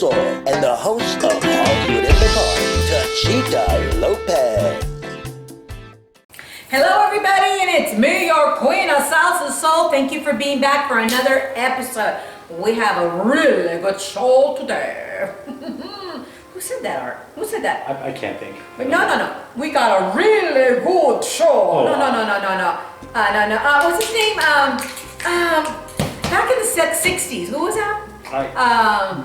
Soul and the host of Hollywood in the Park, Techeetah Lopez. Hello everybody, and it's me, your queen of salsa soul. Thank you for being back for another episode. We have a really good show today. Who said that, Art? Who said that? I can't think. No. We got a really good show. Oh. No. What's his name? Back in the 60s. Who was that?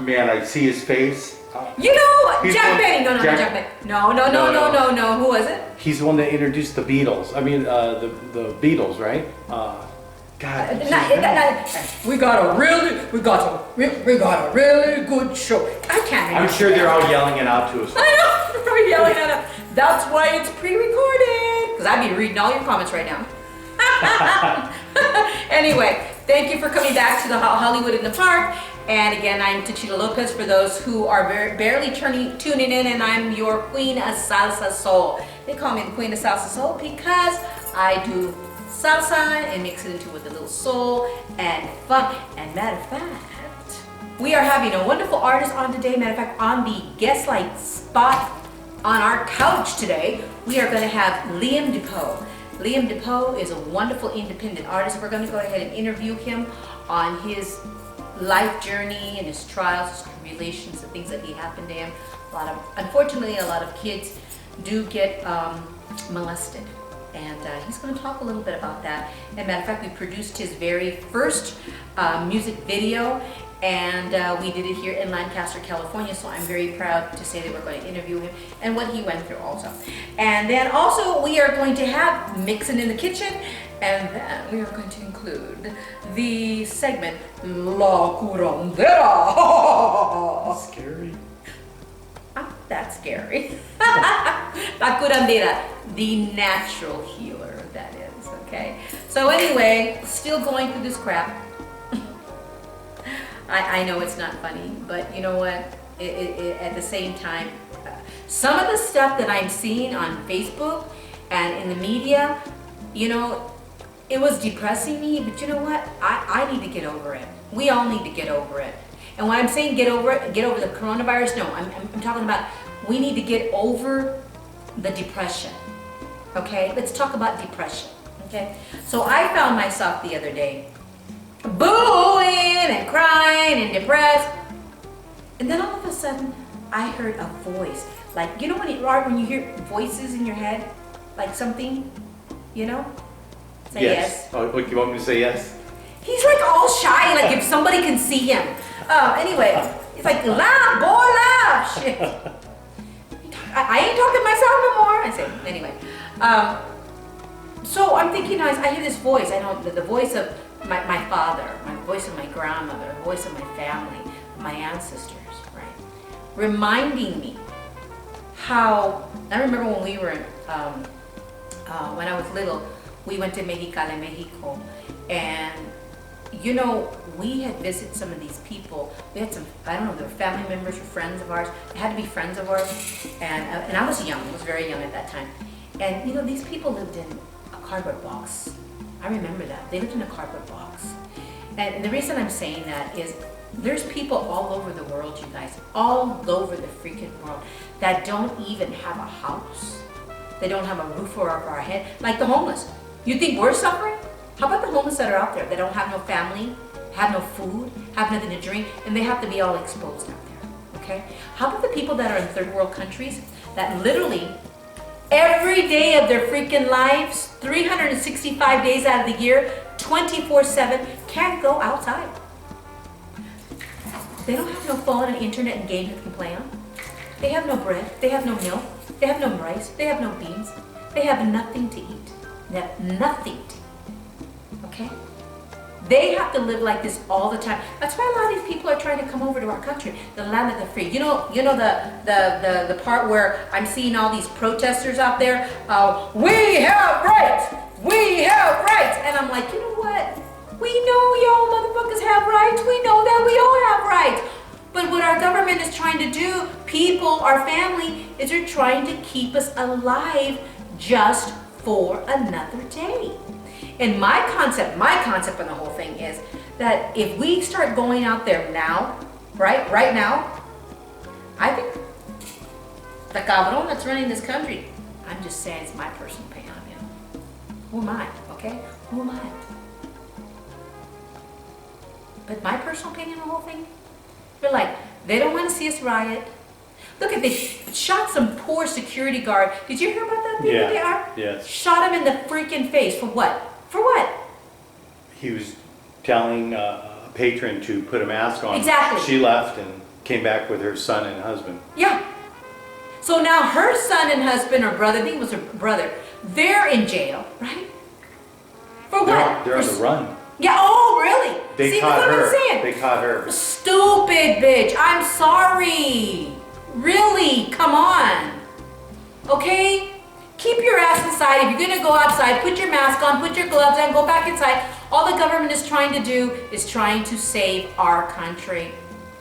Man, I see his face. You know, He's Jack one- Benny. No, Jack- Benny. No. Who was it? He's the one that introduced the Beatles. I mean, the Beatles, right? God. We got a really good show. I can't remember. I'm sure they're all yelling it out to us. I know, they're probably yelling at us. That's why it's pre-recorded. Because I'd be reading all your comments right now. Anyway, thank you for coming back to the Hollywood in the Park. And again, I'm Techeetah Lopez for those who are barely tuning in, and I'm your queen of salsa soul. They call me the queen of salsa soul because I do salsa and mix it into with a little soul and funk. And matter of fact, we are having a wonderful artist on today. Matter of fact, on the guest light spot on our couch today, we are going to have Liam DePaux. Liam DePaux is a wonderful independent artist. We're going to go ahead and interview him on his life journey and his trials, his tribulations, the things that happened to him. Unfortunately, a lot of kids do get molested. And he's going to talk a little bit about that. As a matter of fact, we produced his very first music video, and we did it here in Lancaster, California. So I'm very proud to say that we're going to interview him and what he went through also. And then also we are going to have Mixing in the Kitchen, and then we are going to include the segment La Curandera. Scary. That's scary. La curandera, the natural healer, that is, okay? So anyway, still going through this crap. I know it's not funny, but you know what? At the same time, some of the stuff that I'm seeing on Facebook and in the media, you know, it was depressing me, but you know what? I need to get over it. We all need to get over it. And when I'm saying get over it, get over the coronavirus, no, I'm talking about we need to get over the depression, okay? Let's talk about depression, okay? So I found myself the other day booing and crying and depressed. And then all of a sudden, I heard a voice. Like, you know when you hear voices in your head? Like something, you know? Say yes. Oh, look, you want me to say yes? He's like all shy, like if somebody can see him. Anyway, it's like, laugh, boy, laugh. Shit. I ain't talking to myself no more. I said, anyway. So I'm thinking, I hear this voice. I know the voice of my father, my voice of my grandmother, the voice of my family, my ancestors, right? Reminding me how, I remember when we were, when I was little, we went to Mexicali, Mexico, and you know, we had visited some of these people. We had some, I don't know, they were family members or friends of ours. They had to be friends of ours. And I was young, I was very young at that time. And you know, these people lived in a cardboard box. I remember that. They lived in a cardboard box. And the reason I'm saying that is there's people all over the world, you guys, all over the freaking world that don't even have a house. They don't have a roof over our head, like the homeless. You think we're suffering? How about the homeless that are out there that don't have no family, have no food, have nothing to drink, and they have to be all exposed out there, okay? How about the people that are in third world countries that literally every day of their freaking lives, 365 days out of the year, 24/7, can't go outside? They don't have no phone and internet and games that they can play on. They have no bread, they have no milk, they have no rice, they have no beans, they have nothing to eat. They have nothing to eat. Okay? They have to live like this all the time. That's why a lot of these people are trying to come over to our country, the land of the free. You know the part where I'm seeing all these protesters out there. We have rights. We have rights. And I'm like, you know what? We know y'all motherfuckers have rights. We know that we all have rights. But what our government is trying to do, people, our family, is they're trying to keep us alive just for another day. And my concept on the whole thing is that if we start going out there now, right now, I think the cabron that's running this country, I'm just saying it's my personal opinion. Who am I, okay? Who am I? But my personal opinion on the whole thing, they're like, they don't want to see us riot. Look at, they shot some poor security guard. Did you hear about that thing that they are? Yes. Shot him in the freaking face. For what? For what? He was telling a patron to put a mask on. Exactly. She left and came back with her son and husband. Yeah. So now her son and husband or brother, I think it was her brother, they're in jail, right? For what? They're on the run. Yeah, oh really? They See, caught that's what her. I'm saying. They caught her. Stupid bitch. I'm sorry. Really? Come on. Okay? Keep your ass inside. If you're gonna go outside, put your mask on, put your gloves on, go back inside. All the government is trying to do is trying to save our country.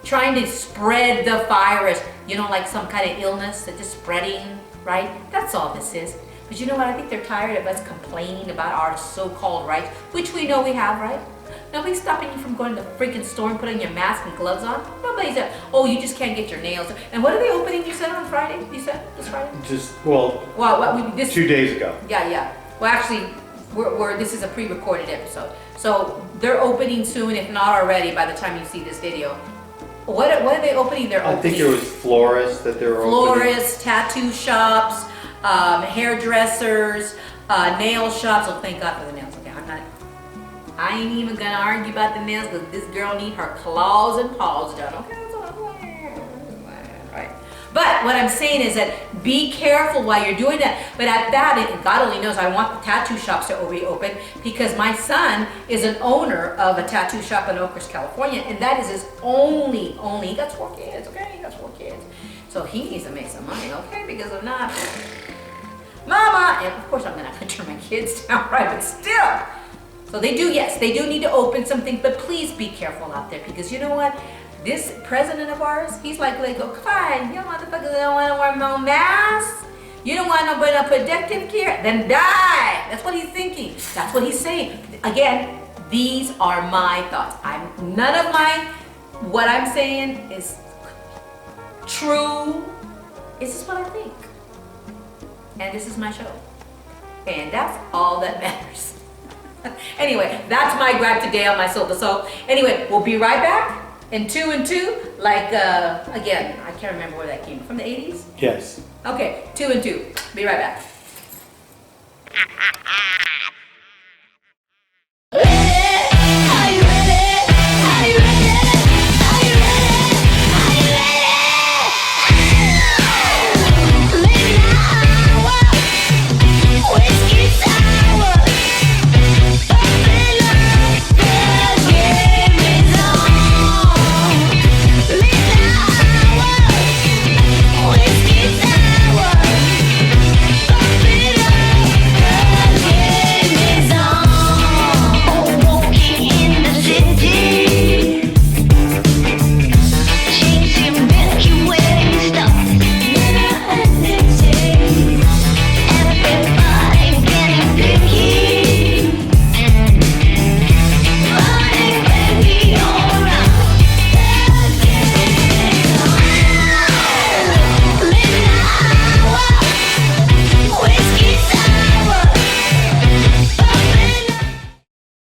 Trying to spread the virus. You know, like some kind of illness that's just spreading, right? That's all this is. But you know what? I think they're tired of us complaining about our so-called rights, which we know we have, right? Nobody's stopping you from going to the freaking store and putting your mask and gloves on. Nobody's said, oh, you just can't get your nails. And what are they opening, you said, on Friday? You said this Friday? This 2 days ago. Yeah. Well, actually, this is a pre-recorded episode. So they're opening soon, if not already, by the time you see this video. What are they opening? They're opening. I think it was florists that they were opening. Florists, tattoo shops, hairdressers, nail shops. Oh, thank God for the nails. Okay, I ain't even gonna argue about the nails because this girl need her claws and paws done. Okay, that's what I'm saying. Right. But what I'm saying is that be careful while you're doing that. But at that, and God only knows, I want the tattoo shops to reopen because my son is an owner of a tattoo shop in Oakridge, California, and that is his only, he got 4 kids, okay? He got 4 kids. So he needs to make some money, okay? Because if not, Mama, and of course I'm gonna have to turn my kids down, right? But still. So they do, yes, they do need to open some things, but please be careful out there because you know what? This president of ours, he's like, go, fine, you motherfuckers don't want to wear no masks. You don't want no protective gear, then die. That's what he's thinking. That's what he's saying. Again, these are my thoughts. What I'm saying is true. This is what I think. And this is my show. And that's all that matters. Anyway, that's my gripe today on my soul to soul. Anyway, we'll be right back. And 2 and 2, like, again, I can't remember where that came from. The 80s? Yes. Okay, 2 and 2. Be right back.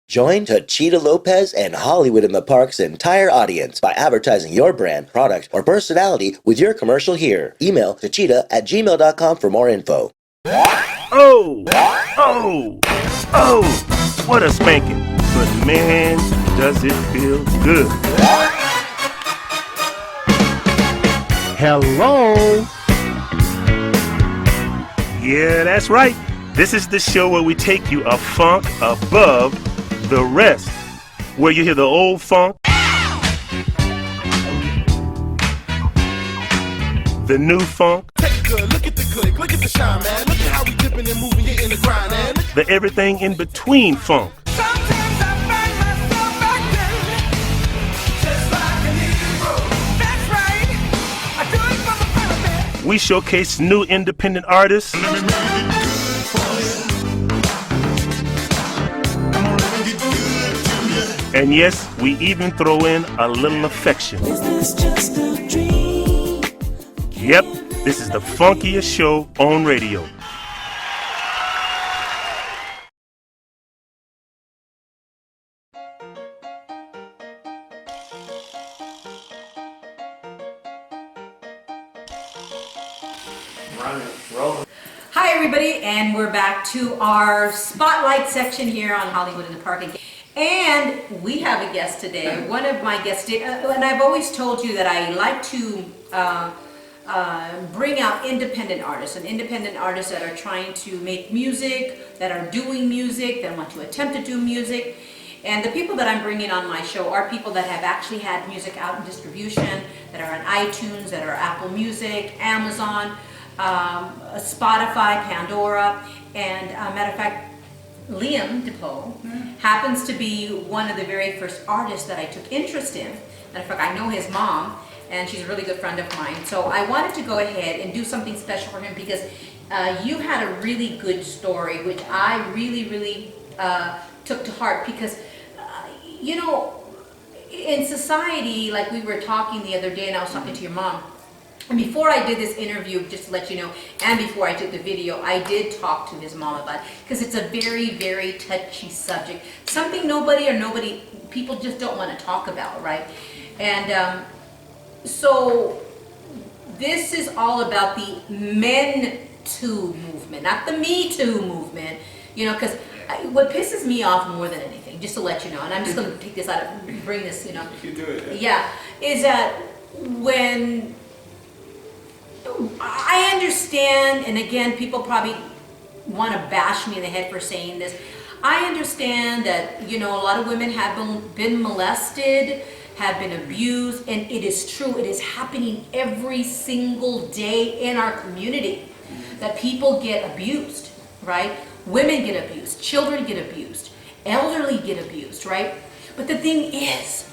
Join Techeetah Lopez and Hollywood in the Park's entire audience by advertising your brand, product, or personality with your commercial here. Email techeetah@gmail.com for more info. Oh, what a spanking. But man, does it feel good. Hello. Yeah, that's right. This is the show where we take you a funk above the rest, where you hear the old funk, the new funk, take a good look at the click, look at the shine, man. Look at how we dipping and moving, getting the grind, man. the everything in between funk. Sometimes I find myself acting just like a hero. That's right, I do it for the fun of it. We showcase new independent artists, and yes, we even throw in a little affection. Is this just a dream? Yep, this is the funkiest show on radio. Hi everybody, and we're back to our spotlight section here on Hollywood in the Park. And we have a guest today. One of my guests did, and I've always told you that I like to bring out independent artists and independent artists that are trying to make music, that are doing music, that want to attempt to do music. And the people that I'm bringing on my show are people that have actually had music out in distribution, that are on iTunes, that are Apple Music, Amazon, Spotify, Pandora, and matter of fact, Liam DePaux happens to be one of the very first artists that I took interest in. Matter of fact, I know his mom, and she's a really good friend of mine. So I wanted to go ahead and do something special for him because you had a really good story, which I really took to heart because, you know, in society, like we were talking the other day, and I was talking to your mom, and before I did this interview, just to let you know, and before I did the video, I did talk to his mom about it because it's a very touchy subject. Something people just don't want to talk about, right? And so this is all about the MENTOO movement, not the Me Too movement, you know, because what pisses me off more than anything, just to let you know, and I'm just going to take this out and bring this, you know. You do it. Yeah, is that when I understand, and again, people probably want to bash me in the head for saying this. I understand that, you know, a lot of women have been molested, have been abused, and it is true. It is happening every single day in our community that people get abused, right? Women get abused, children get abused, elderly get abused, right? But the thing is,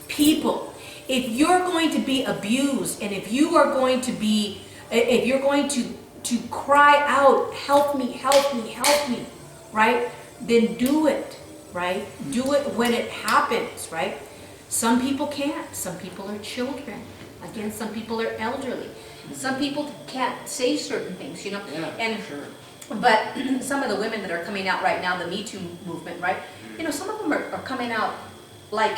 people, if you're going to be abused, and if you are going to be, if you're going to cry out, help me, help me, help me, right? Then do it, right? Do it when it happens, right? Some people can't. Some people are children. Again, some people are elderly. Some people can't say certain things, you know? Yeah, and sure. But some of the women that are coming out right now, the Me Too movement, right? You know, some of them are coming out like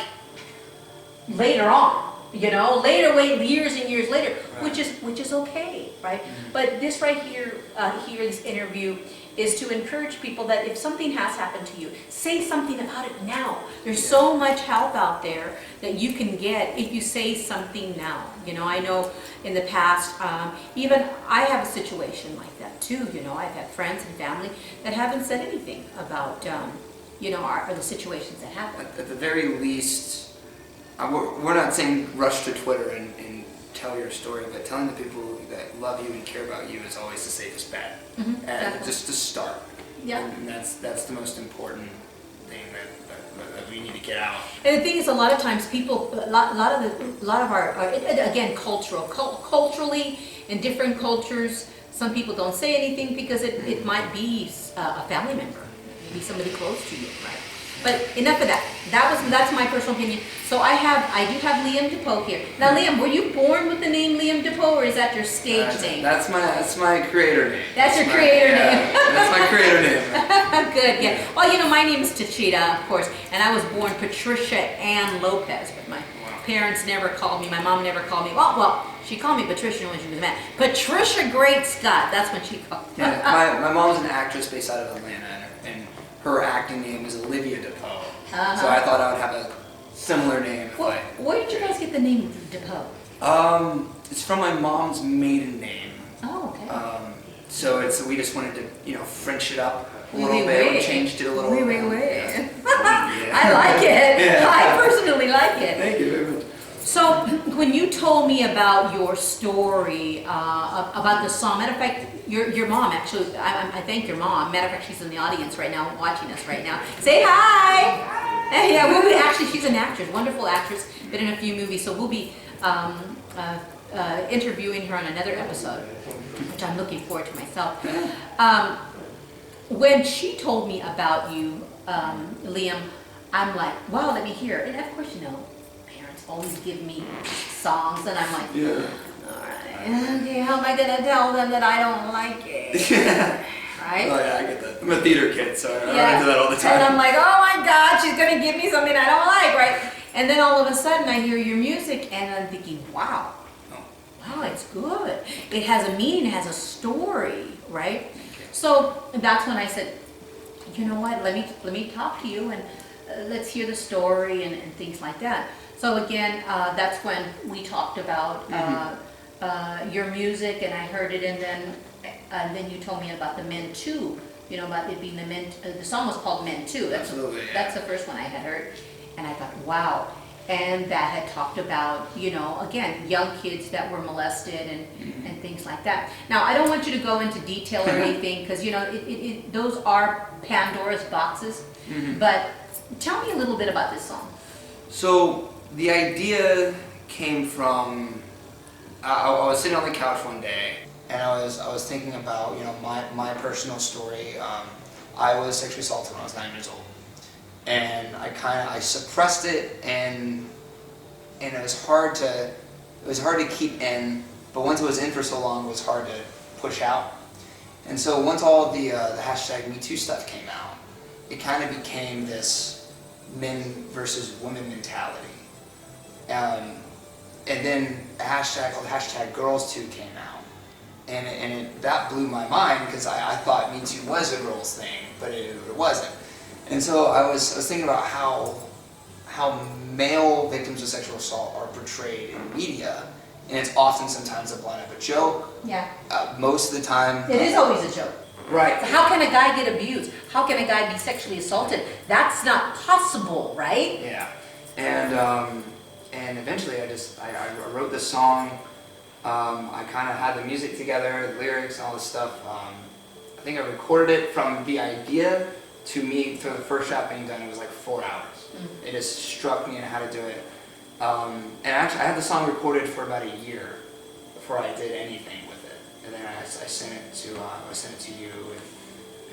later on, you know, years and years later, Right. which is okay, right? But this right here, this interview is to encourage people that if something has happened to you, say something about it now. There's so much help out there that you can get if you say something now. You know, I know in the past, even I have a situation like that too. You know, I've had friends and family that haven't said anything about, you know, the situations that happen. At the very least, we're not saying rush to Twitter and tell your story, but telling the people that love you and care about you is always the safest bet. And Exactly. just to start. Yeah. And that's the most important thing that we need to get out. And the thing is, a lot of times people, a lot of our again, culturally, in different cultures, some people don't say anything because it might be a family member, maybe somebody close to you, right? But enough of that. That's my personal opinion. So I do have Liam DePaux here. Now, Liam, were you born with the name Liam DePaux, or is that your stage name? That's my creator name. That's your creator name. That's my creator name. Good, yeah. Well, you know, my name is Techeetah, of course, and I was born Patricia Ann Lopez, but my parents never called me. My mom never called me. Well, she called me Patricia when she was mad. Patricia Great Scott, that's what she called me. Yeah, my mom's an actress based out of Atlanta, and her acting name is Olivia DePaux. So I thought I would have a similar name if I... Where did you guys get the name DePaux? It's from my mom's maiden name. Oh, okay. So we just wanted to, French it up a little Oui, bit. oui. We changed it a little. Oui. Yeah. I like it. Yeah. I personally like it. Thank you very much. So when you told me about your story, about the song, matter of fact, your mom actually, I thank your mom. Matter of fact, she's in the audience right now, watching us right now. Say hi. Hey, yeah, we'll be actually, she's an actress, wonderful actress, been in a few movies, so we'll be interviewing her on another episode, which I'm looking forward to myself. When she told me about you, Liam, I'm like, wow, let me hear. And of course, parents always give me songs, and I'm like, Yeah. all right. Okay, how am I gonna tell them that I don't like it? Right? Oh yeah, I get that. I'm a theater kid, so I run Yeah. into that all the time. And I'm like, oh my God, she's gonna give me something I don't like, right? And then all of a sudden I hear your music and I'm thinking, wow, wow, it's good. It has a meaning, it has a story, right? So that's when I said, you know what, let me talk to you and let's hear the story and things like that. So again, that's when we talked about your music and I heard it and then you told me about the MENTOO, you know, about it being the song was called MENTOO. Absolutely, yeah. That's the first one I had heard. And I thought, wow. And that had talked about, you know, again, young kids that were molested and things like that. Now, I don't want you to go into detail or anything because, you know, those are Pandora's boxes. But tell me a little bit about this song. So the idea came from, I was sitting on the couch one day and I was thinking about, you know, my personal story. I was sexually assaulted when I was 9 years old. And I suppressed it and it was hard to keep in, but once it was in for so long, it was hard to push out. And so once all the hashtag MeToo stuff came out, it kind of became this men versus women mentality. And then a hashtag called #GirlsToo came out, and that blew my mind because I thought MeToo was a girls thing, but it wasn't. And so I was thinking about how male victims of sexual assault are portrayed in media, and it's often sometimes a blunt of a joke. Yeah. Most of the time. It is always a joke. Right. So how can a guy get abused? How can a guy be sexually assaulted? That's not possible, right? Yeah. And eventually I wrote this song. I kind of had the music together, the lyrics, and all this stuff. I think I recorded it from the idea to the first shot being done. It was like 4 hours. It just struck me on how to do it. And actually, I had the song recorded for about a year before I did anything with it. And then I sent it to you.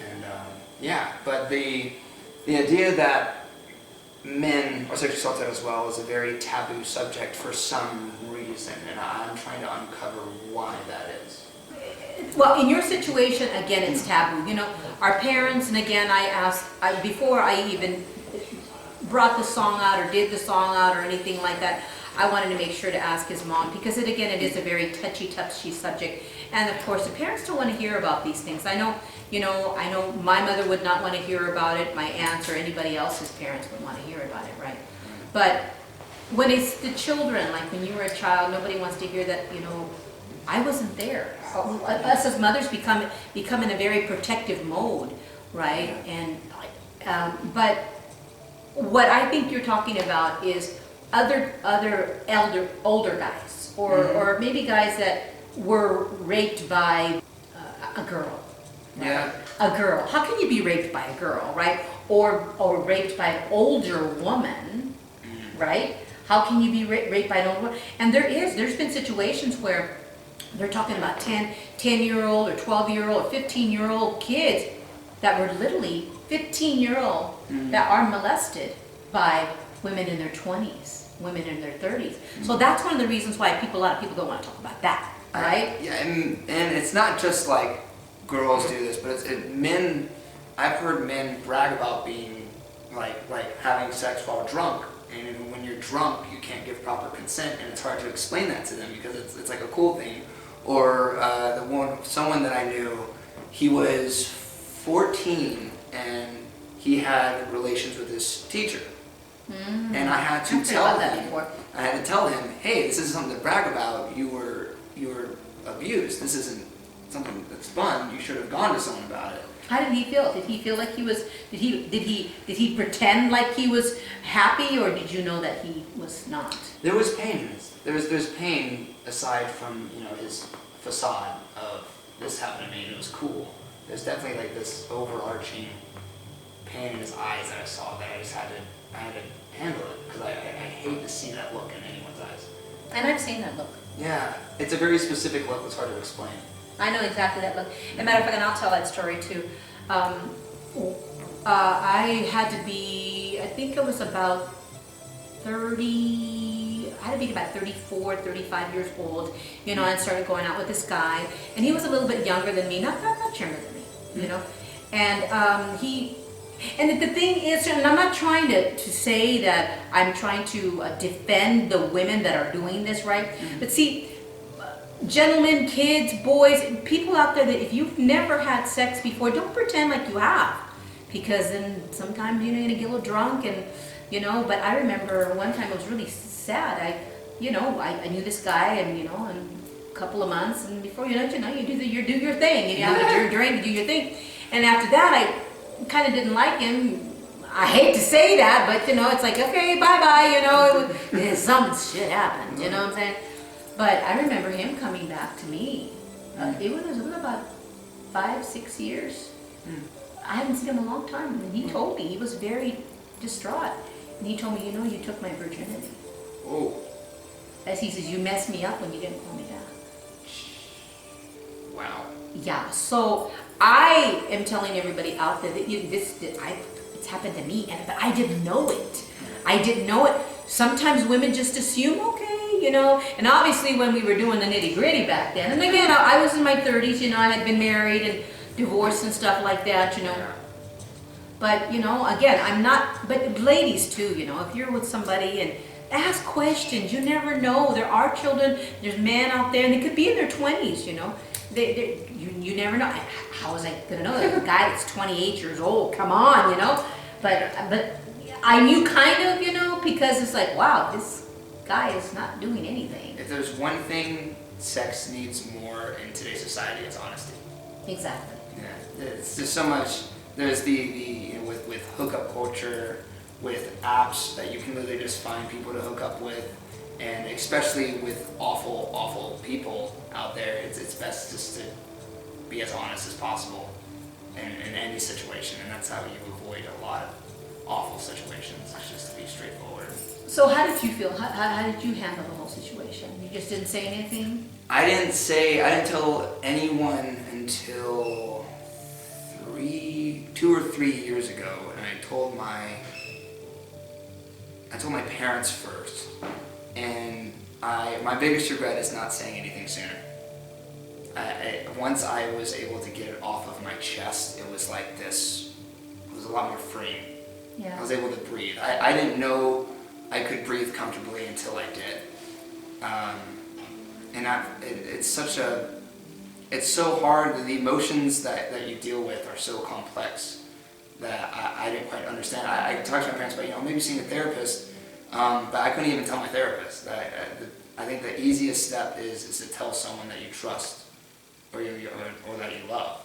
And yeah, but the idea that men are sexually assaulted as well is a very taboo subject for some reason, and I'm trying to uncover why that is. Well, in your situation, again, it's taboo. You know, our parents, and again, before I even brought the song out or did the song out or anything like that, I wanted to make sure to ask his mom because it is a very touchy subject. And of course, the parents don't want to hear about these things. I know my mother would not want to hear about it. My aunts or anybody else's parents would want to hear about it, right? But when it's the children, like when you were a child, nobody wants to hear that, you know, I wasn't there. Us as mothers become in a very protective mode, right? And but what I think you're talking about is other older guys, or maybe guys that were raped by a girl. Right? Yeah. A girl. How can you be raped by a girl, right? Or raped by an older woman, right? How can you be raped by an older woman? And there's been situations where they're talking about 10-year-old or 12-year-old or 15-year-old kids that were literally 15-year-old that are molested by women in their 20s, women in their 30s. So that's one of the reasons why a lot of people don't want to talk about that, right? Yeah, and it's not just like girls do this, but it's men. I've heard men brag about being like having sex while drunk, and when you're drunk, you can't give proper consent, and it's hard to explain that to them because it's like a cool thing. Or someone that I knew, he was 14 and he had relations with his teacher, and I had to tell him, hey, this isn't something to brag about. You were abused. This isn't something that's fun. You should have gone to someone about it. How did he feel? Did he feel like he was? Did he pretend like he was happy, or did you know that he was not? There was pain in this. There's pain aside from, you know, his facade of this happened to me and it was cool. There's definitely like this overarching pain in his eyes that I saw that I had to handle it because I hate to see that look in anyone's eyes. And I've seen that look. Yeah, it's a very specific look that's hard to explain. I know exactly that look. As a matter of fact, and I'll tell that story too. I had to be, I think it was about 30, I had to be about 34, 35 years old, you know, and started going out with this guy. And he was a little bit younger than me, not much younger than me, you know. And and the thing is, and I'm not trying to say that I'm trying to defend the women that are doing this, right? But see, gentlemen, kids, boys, people out there that if you've never had sex before, don't pretend like you have. Because then sometimes you're gonna get a little drunk and, you know, but I remember one time it was really sad. I knew this guy and, you know, in a couple of months, and before you know it, you do your thing, and you have a drink to do your thing. And after that, I kind of didn't like him. I hate to say that, but, you know, it's like, okay, bye-bye, you know, some shit happened, you know what I'm saying? But I remember him coming back to me. It was about 5-6 years. I haven't seen him in a long time, and he told me, he was very distraught. And he told me, you know, you took my virginity. Oh. As he says, you messed me up when you didn't call me back. Wow. Yeah, so I am telling everybody out there that it's happened to me, but I didn't know it. I didn't know it. Sometimes women just assume, okay, you know, and obviously when we were doing the nitty gritty back then, and again, I was in my 30s, you know, I had been married and divorced and stuff like that, you know. But, you know, again, I'm not, but ladies too, you know, if you're with somebody and ask questions, you never know. There are children, there's men out there, and they could be in their 20s, you know. You never know. How was I gonna know that? A guy that's 28 years old, come on, you know. But I knew kind of, you know, because it's like, wow, this guy is not doing anything. If there's one thing sex needs more in today's society, it's honesty. Exactly. Yeah, there's so much. There's the you know, with hookup culture, with apps that you can literally just find people to hook up with, and especially with awful people out there, it's best just to be as honest as possible in any situation, and that's how you avoid a lot of awful situations. It's just to be straightforward. So how did you feel? How did you handle the whole situation? You just didn't say anything? I didn't tell anyone until 2 or 3 years ago, and I told my parents first. And my biggest regret is not saying anything sooner. Once I was able to get it off of my chest, it was like this. It was a lot more freeing. Yeah. I was able to breathe. I didn't know I could breathe comfortably until I did. It's so hard. The emotions that you deal with are so complex that I didn't quite understand. I talked to my parents about, you know, maybe seeing a therapist, but I couldn't even tell my therapist. I think the easiest step is to tell someone that you trust or that you love.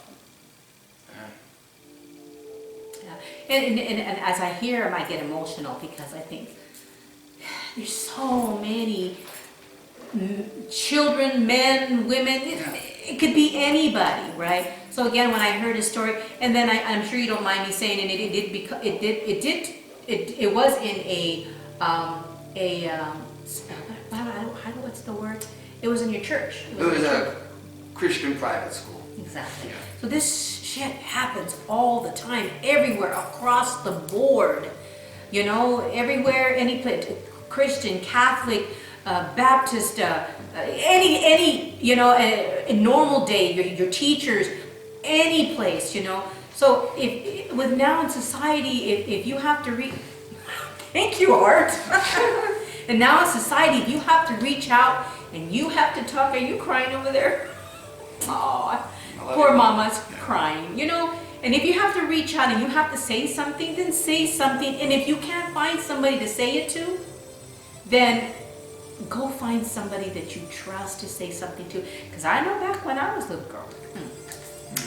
Yeah. And as I hear him, I get emotional because I think there's so many children, men, women. It could be anybody, right? So again, when I heard his story, and then I'm sure you don't mind me saying, and it was in what's the word? It was in your church. It was a Christian private school. Exactly. Yeah. So this shit happens all the time, everywhere, across the board. You know, everywhere, any place, Christian, Catholic, Baptist, any, you know, a normal day, your teachers, any place, you know. So with now in society, if you have to thank you, Art. And now in society, if you have to reach out and you have to talk, are you crying over there? Oh, poor mama's crying, you know. And if you have to reach out and you have to say something, then say something. And if you can't find somebody to say it to, then go find somebody that you trust to say something to. Because I know back when I was a little girl,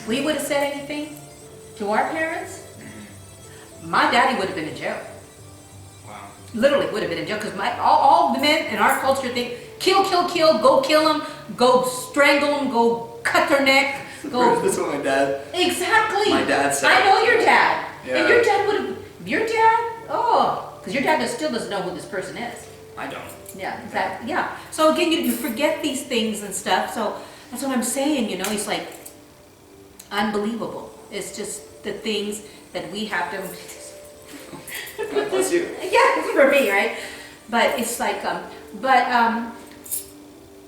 we would have said anything to our parents, my daddy would have been in jail. Wow. Literally would have been in jail, because all the men in our culture think, kill, go kill them, go strangle them, go cut their neck, go. That's what my dad. Exactly. My dad said. I know your dad. Yeah. And your dad would have. Your dad? Oh, because your dad still doesn't know who this person is. I don't. Yeah, exactly. Yeah. So again, you forget these things and stuff. So that's what I'm saying. You know, it's like unbelievable. It's just the things that we have to. God bless you. Yeah, for me, right? But it's like But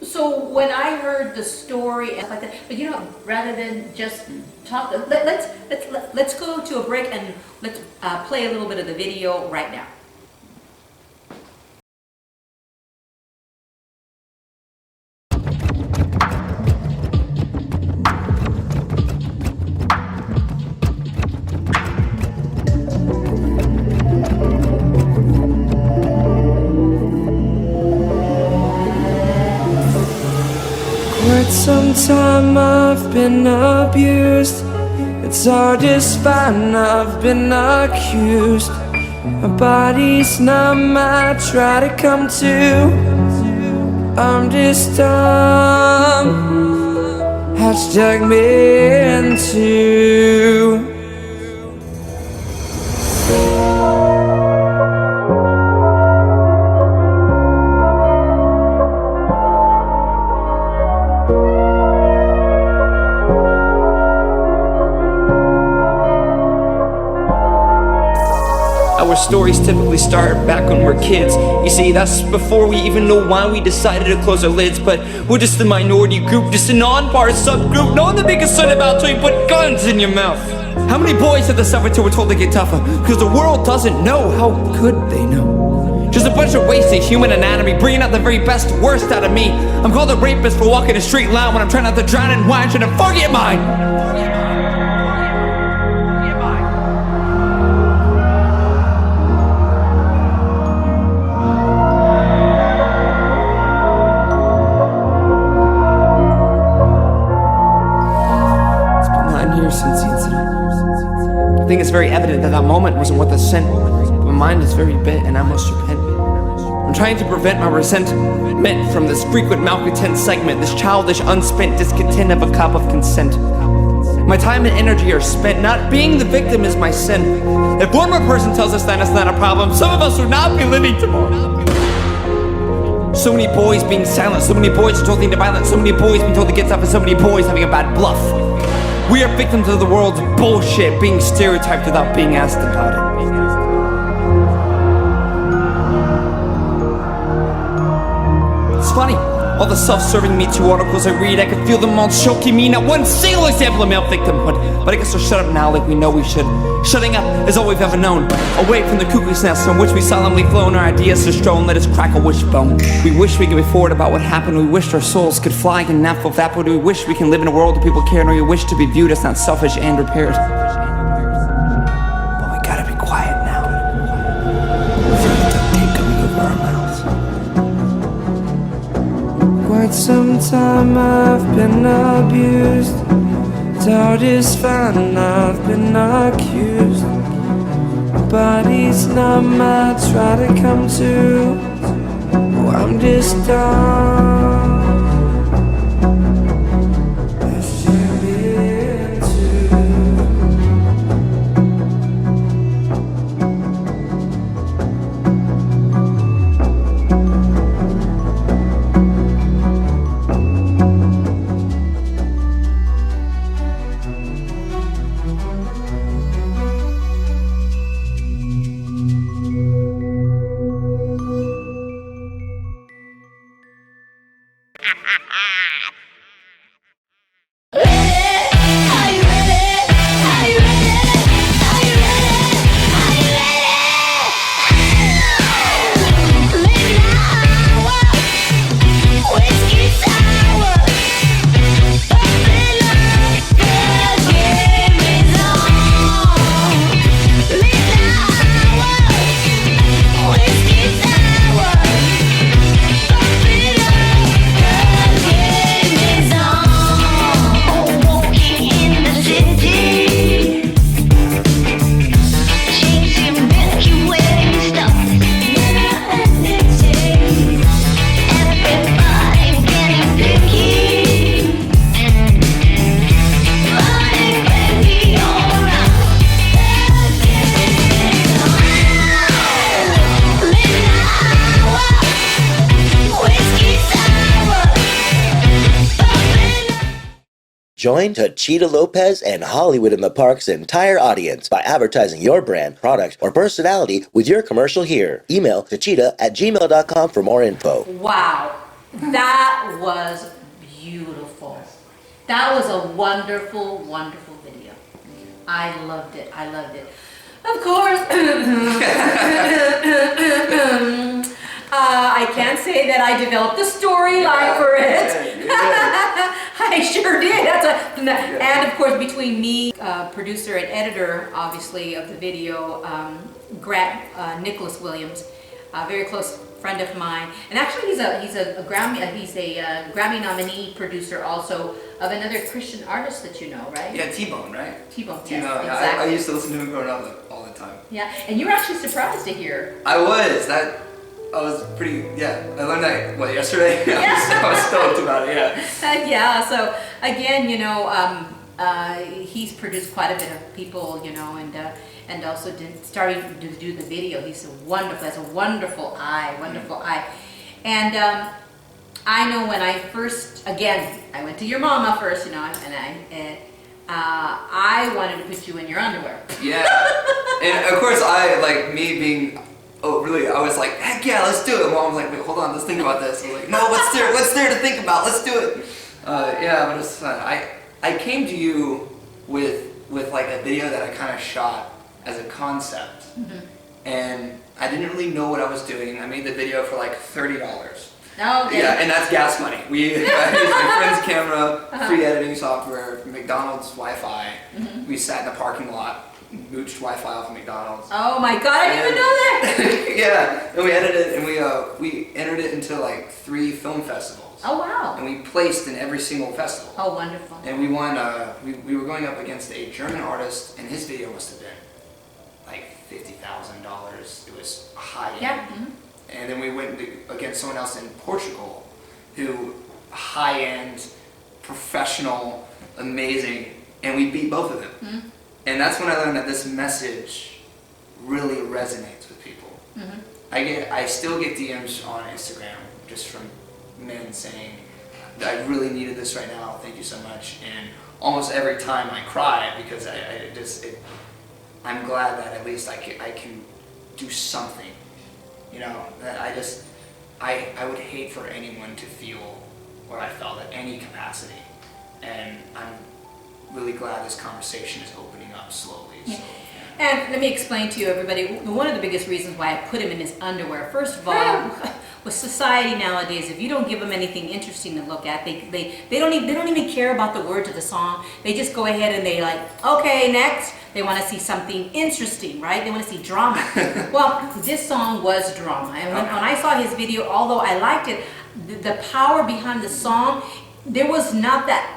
so when I heard the story and like that, but you know, rather than just talk, let's go to a break and let's play a little bit of the video right now. Quite some time I've been abused. It's hard to find, I've been accused. My body's numb, I try to come to. I'm just dumb. Hashtag MENTOO. Our stories typically start back when we're kids. You see, that's before we even know why we decided to close our lids. But we're just a minority group, just a non-part subgroup. No one to be concerned about till you put guns in your mouth. How many boys have to suffer till we're told to get tougher? Because the world doesn't know. How could they know? Just a bunch of wasted human anatomy, bringing out the very best, worst out of me. I'm called a rapist for walking a straight line when I'm trying not to drown in wine, trying to forget mine. Since the incident, I think it's very evident that that moment wasn't worth a cent. My mind is very bit and I must repent. I'm trying to prevent my resentment from this frequent malcontent segment, this childish, unspent discontent of a cup of consent. My time and energy are spent. Not being the victim is my sin. If one more person tells us that it's not a problem, some of us would not be living tomorrow. So many boys being silent, so many boys told to violence, so many boys being told to get tough, and so many boys having a bad bluff. We are victims of the world's bullshit, being stereotyped without being asked about it. It's funny, all the self-serving Me Too articles I read, I can feel them all choking me. Not one single example of male victimhood. But I guess we'll shut up now like we know we should. Shutting up is all we've ever known. Away from the cuckoo's nest from which we solemnly flown. Our ideas are strown, let us crack a wishbone. We wish we could be forward about what happened. We wished our souls could fly and nap of that. But we wish we can live in a world where people care. And we wish to be viewed as not selfish and repaired. But we gotta be quiet now. Feel the duct tape coming over our mouths. Quite some time I've been abused. Doubt is fine, I've been accused. My body's numb, I try to come to. Oh, I'm just dumb. Join Techeetah Lopez and Hollywood in the Park's entire audience by advertising your brand, product, or personality with your commercial here. Email techeetah@gmail.com for more info. Wow, that was beautiful. That was a wonderful, wonderful video. I loved it. I loved it. Of course, I can't say that I developed the storyline for it. I sure did. And of course, between me, producer and editor, obviously, of the video, Nicholas Williams, a very close friend of mine, and actually he's a Grammy nominee producer also of another Christian artist that you know, right? Yeah, T-Bone, right? T-Bone. T-Bone. Yes, Yeah, exactly. I used to listen to him growing up all the time. Yeah, and you were actually surprised to hear. I was pretty. Yeah, I learned that yesterday. I was stoked about it. Yeah. Yeah. So again, he's produced quite a bit of people, and also starting to do the video. Has a wonderful eye, and I know when I first, again, I went to your mama first, and I wanted to put you in your underwear. Yeah, and of course I was like, heck yeah, let's do it. Mom was like, wait, hold on, let's think about this. I was like, no, what's there to think about? Let's do it. Yeah, but it's fun. I came to you with like a video that I kind of shot as a concept, and I didn't really know what I was doing. I made the video for like $30. Oh, okay. Yeah, and that's gas money. I used my friend's camera, free editing software, McDonald's Wi-Fi. We sat in the parking lot, mooched Wi-Fi off of McDonald's. Oh my God, I didn't even know that. Yeah, and we edited it, and we entered it into like 3 film festivals. Oh wow. And we placed in every single festival. Oh, wonderful. And we won. We were going up against a German artist, and his video must have been like $50,000. It was high end. Yeah. And then we went against someone else in Portugal, who high-end, professional, amazing, and we beat both of them. And that's when I learned that this message really resonates with people. I still get DMs on Instagram just from men saying, I really needed this right now, thank you so much. And almost every time I cry because I'm glad that at least I can do something. That I would hate for anyone to feel what I felt at any capacity. And I'm really glad this conversation is opening up slowly. So, yeah. And let me explain to you, everybody, one of the biggest reasons why I put him in his underwear, first of all, with society nowadays, if you don't give them anything interesting to look at, they don't even care about the words of the song. They just go ahead and they like, okay, next. They want to see something interesting, right? They want to see drama. Well, this song was drama. And when I saw his video, although I liked it, the power behind the song, there was not that,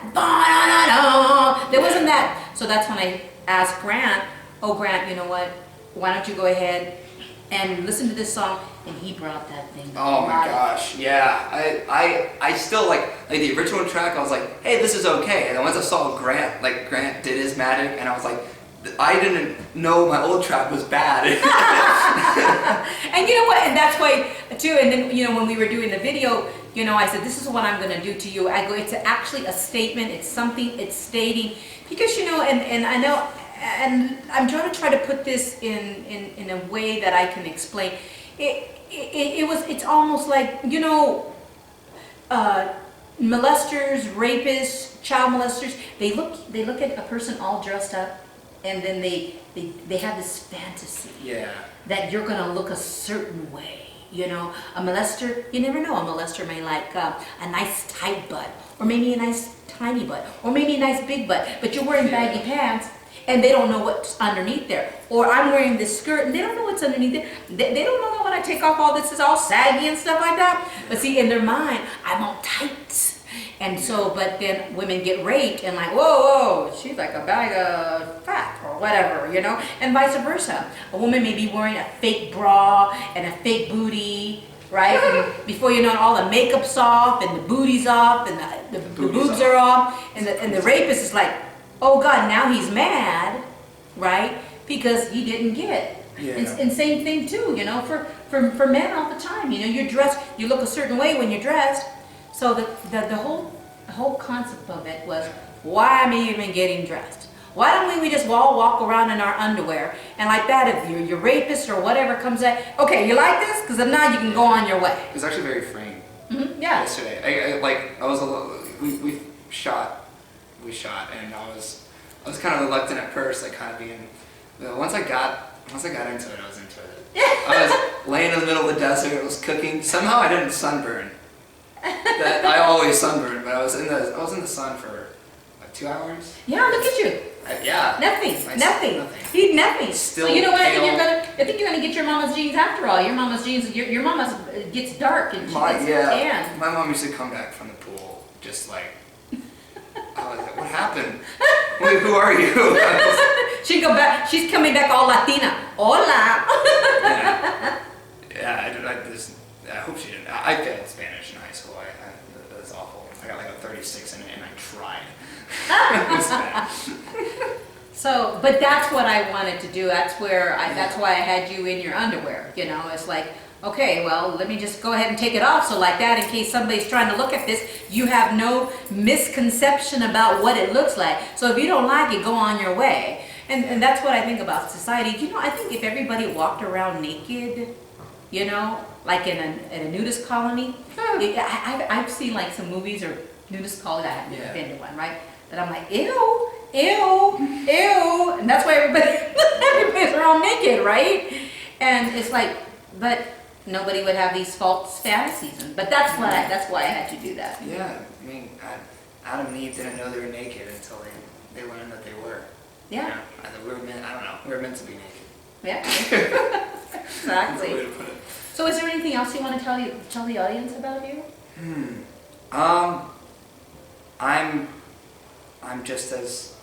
there wasn't that. So that's when I asked Grant, Grant, you know what? Why don't you go ahead and listen to this song? And he brought that thing. Oh my gosh, yeah. I still like the original track, I was like, hey, this is okay. And then once I saw Grant did his magic, and I was like, I didn't know my old track was bad. And you know what? And that's why too. And then when we were doing the video, I said, this is what I'm going to do to you. I go, it's actually a statement. It's something. It's stating because and I know, and I'm try to put this in a way that I can explain. It's almost like molesters, rapists, child molesters. They look at a person all dressed up. And then they have this fantasy that you're gonna look a certain way. A molester, you never know. A molester may like a nice tight butt, or maybe a nice tiny butt, or maybe a nice big butt. But you're wearing baggy pants, and they don't know what's underneath there. Or I'm wearing this skirt, and they don't know what's underneath there. They don't know that when I take off all this is all saggy and stuff like that. But see, in their mind, I'm all tight. And so, but then women get raped and like, whoa, she's like a bag of fat or whatever, and vice versa. A woman may be wearing a fake bra and a fake booty, right? And before you know it, all the makeup's off and the booty's off and the boobs are off. And the rapist is like, oh God, now he's mad, right? Because he didn't get. Yeah. And same thing too, for men all the time. You're dressed, you look a certain way when you're dressed. So the whole concept of it was why am I even getting dressed? Why don't we just all walk around in our underwear? And like that, if your rapist or whatever comes at, okay, you like this? Because if not, you can go on your way. It was actually very freeing. Mm-hmm. Yeah. Yesterday, I was a little, we shot, and I was kind of reluctant at first, like kind of being, once I got into it, I was into it. I was laying in the middle of the desert, it was cooking. Somehow I didn't sunburn. I always sunburn, but I was in the sun for like 2 hours. Yeah, look at you. Yeah. Nothing. He nothing. Still so you know what? pale. I think you're gonna get your mama's jeans after all. Your mama's jeans. Your mama's gets dark and she gets tan. My mom used to come back from the pool just like, I was like, what happened? Wait, who are you? She go back. She's coming back all Latina. Hola. I hope she didn't. I failed Spanish in high school. That's awful. I got like a 36 in it, and I tried. It was bad. So, but that's what I wanted to do. That's that's why I had you in your underwear. You know, it's like, okay, well, let me just go ahead and take it off. So like that, in case somebody's trying to look at this, you have no misconception about what it looks like. So if you don't like it, go on your way. And that's what I think about society. You know, I think if everybody walked around naked, you know, like in a nudist colony, I've seen like some movies or nudist colony. I haven't been to one, right? But I'm like, ew. And that's why everybody's all naked, right? And it's like, but nobody would have these false fantasies. But that's why I had to do that. Yeah, I mean, Adam and Eve didn't know they were naked until they learned that they were. Yeah. You know, I don't know. We were meant to be naked. Yeah. That's Exactly. the way to put it. So is there anything else you want to tell the audience about you? I'm just as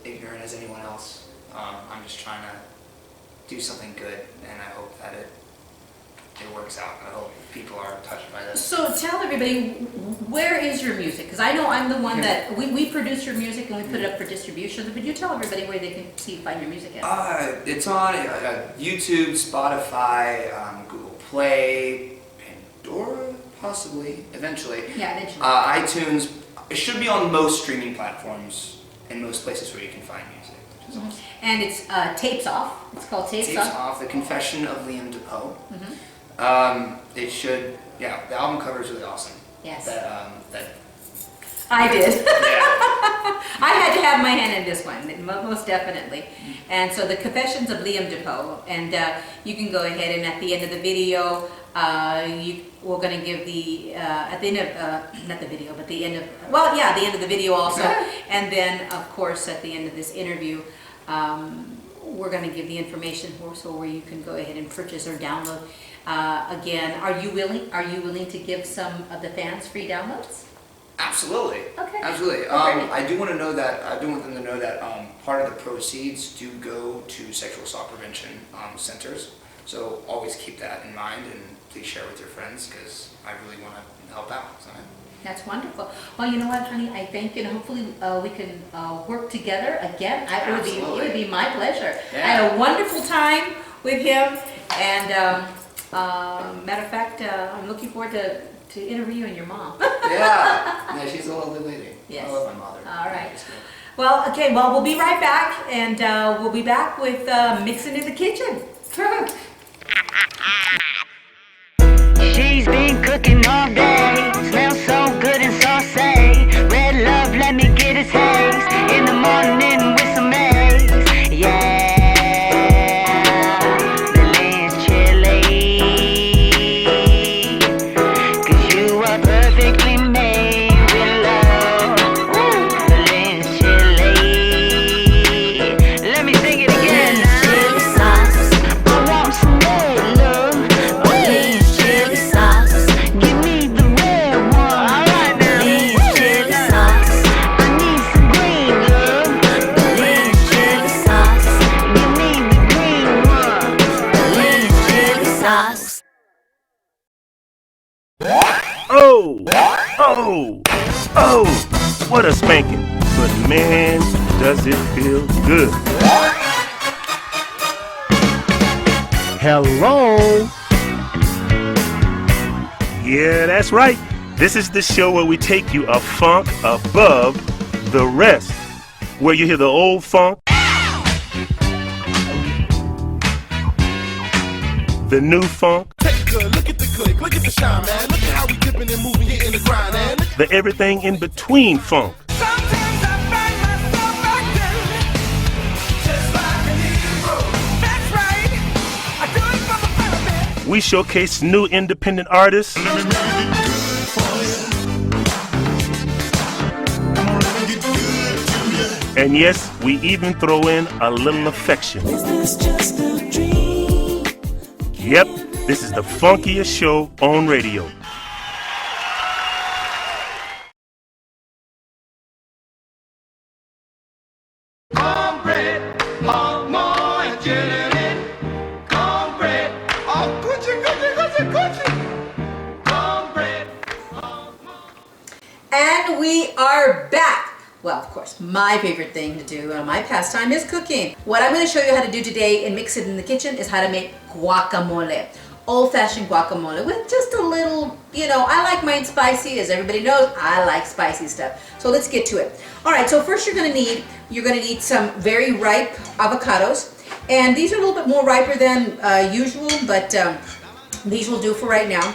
ignorant as anyone else. I'm just trying to do something good, and I hope that it works out. I hope people are touched by this. So tell everybody, where is your music? Because I know I'm the one that, we produce your music and we put it up for distribution, but you tell everybody where they can find your music at. It's on YouTube, Spotify, Google Play, Pandora, possibly, eventually. Yeah, eventually. iTunes. It should be on most streaming platforms and most places where you can find music. Which is awesome. And it's Tapes Off. It's called Tapes Off. The Confession of Liam DePaux. It should, the album cover is really awesome. Yes. That I did. Yeah. I had to have my hand in this one, most definitely. And so the Confessions of Liam DePaux, and you can go ahead and at the end of the video, we're going to give the, at the end of, not the video, but the end of, the end of the video also. And then, of course, at the end of this interview, we're going to give the information also where you can go ahead and purchase or download. Again, are you willing to give some of the fans free downloads? Absolutely. Okay. Absolutely. Okay. I do want them to know that part of the proceeds do go to sexual assault prevention centers. So always keep that in mind, and please share with your friends because I really want to help out. So. That's wonderful. Well, you know what, honey? I think, hopefully we can work together again. It would be my pleasure. Yeah. I had a wonderful time with him, and matter of fact, I'm looking forward to interviewing your mom. Yeah, she's a lovely lady. Yes. I love my mother. All right. Well, okay. Well, we'll be right back, and we'll be back with Mixing in the Kitchen. She's been cooking all day, smells so good and saucy. Red love, let me get a taste. In the morning with some eggs, yeah. The lens chili, 'cause you are perfectly made with love. The lens chili, let me sing it again. Chili sauce, I want some red love. Chili sauce, give me the red one. All right now. Chili sauce, I need some green love. Chili sauce, give me the green one. Chili sauce. Oh, what a spanking. But man, does it feel good. Hello? Yeah, that's right. This is the show where we take you a funk above the rest, where you hear the old funk, the new funk, Look at the click, look at the shine, man. Look at how we dipping and moving, getting the grind, man. the everything in between funk. Sometimes I find myself acting just like a hero. That's right. I do it for the benefit. We showcase new independent artists and yes, we even throw in a little affection. Yep, this is the funkiest show on radio. Cornbread, more and chillin'. Cornbread, Gucci. Cornbread. And we are back. Well, of course, my favorite thing to do on my pastime is cooking. What I'm going to show you how to do today and mix it in the kitchen is how to make guacamole. Old-fashioned guacamole with just a little, I like mine spicy. As everybody knows, I like spicy stuff. So let's get to it. All right, so first you're going to need some very ripe avocados. And these are a little bit more riper than usual, but these will do for right now.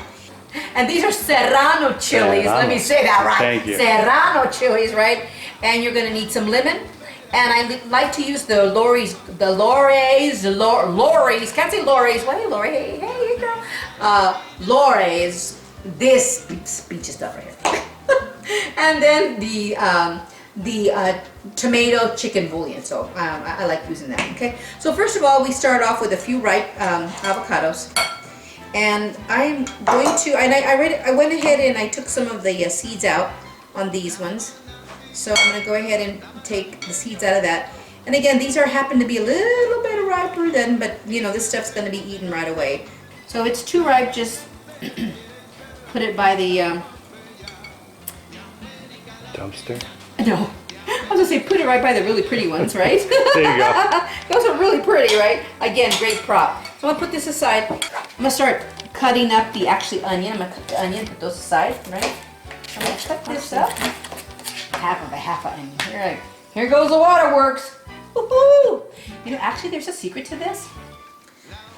And these are serrano chilies. Let me say that right. Thank you. Serrano chilies, right? And you're going to need some lemon. And I like to use the Lori's, can't say Lori's, hey Lori, hey girl. Lori's, this speech stuff right here. And then the tomato chicken bouillon, so I like using that, okay? So first of all, we start off with a few ripe avocados. And I'm going to, and I went ahead and I took some of the seeds out on these ones. So I'm going to go ahead and take the seeds out of that. And again, these happen to be a little bit riper than, but this stuff's going to be eaten right away. So if it's too ripe, just put it by the Dumpster. no. I was going to say put it right by the really pretty ones, right? There you go. Those are really pretty, right? Again, great prop. So I'm going to put this aside. I'm going to start cutting up the onion. I'm going to cut the onion, put those aside, right? I'm going to cut this up. Half of an onion. Here goes the waterworks. Woohoo! Actually, there's a secret to this.